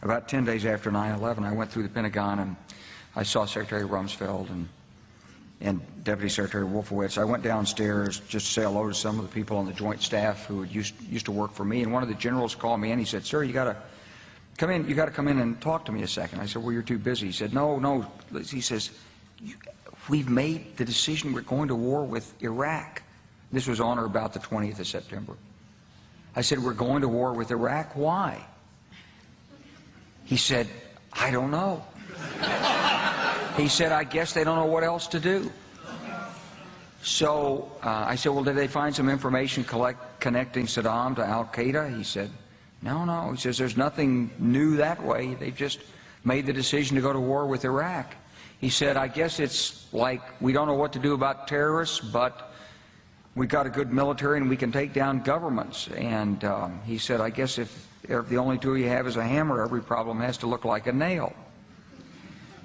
About 10 days after 9/11, I went through the Pentagon and I saw Secretary Rumsfeld and Deputy Secretary Wolfowitz. I went downstairs just to say hello to some of the people on the Joint Staff who had used to work for me, and one of the generals called me in. He said, "Sir, you got to come in. You got to come in and talk to me a second." I said, "Well, you're too busy." He said, "No." He says, "We've made the decision. We're going to war with Iraq." This was on or about the 20th of September. I said, "We're going to war with Iraq. Why?" He said, "I don't know." He said, "I guess they don't know what else to do." So I said, "Well, did they find some information connecting Saddam to Al-Qaeda?" He said, No. He says, "There's nothing new that way. They've just made the decision to go to war with Iraq." He said, "I guess it's like we don't know what to do about terrorists, but we've got a good military and we can take down governments." And he said, "I guess if the only tool you have is a hammer, every problem has to look like a nail."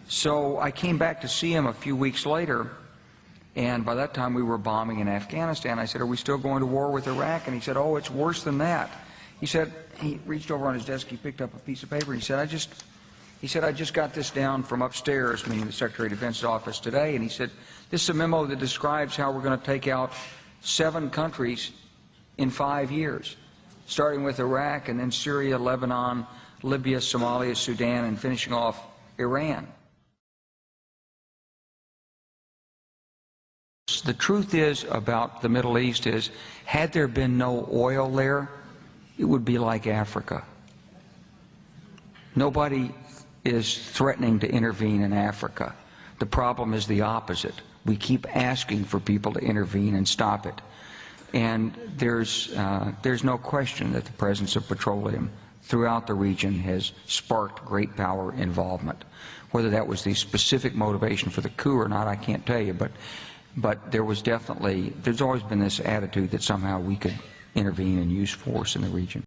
So I came back to see him a few weeks later, and by that time we were bombing in Afghanistan. I said, "Are we still going to war with Iraq?" And he said, "Oh, it's worse than that." He said, he reached over on his desk, he picked up a piece of paper, and he said, I just got this down from upstairs," meaning the Secretary of Defense's office today, and he said, "This is a memo that describes how we're going to take out 7 countries in 5 years, starting with Iraq and then Syria, Lebanon, Libya, Somalia, Sudan, and finishing off Iran." The truth is about the Middle East is, had there been no oil there, it would be like Africa. Nobody is threatening to intervene in Africa. The problem is the opposite. We keep asking for people to intervene and stop it. And there's no question that the presence of petroleum throughout the region has sparked great power involvement. Whether that was the specific motivation for the coup or not, I can't tell you, but there's always been this attitude that somehow we could intervene and use force in the region.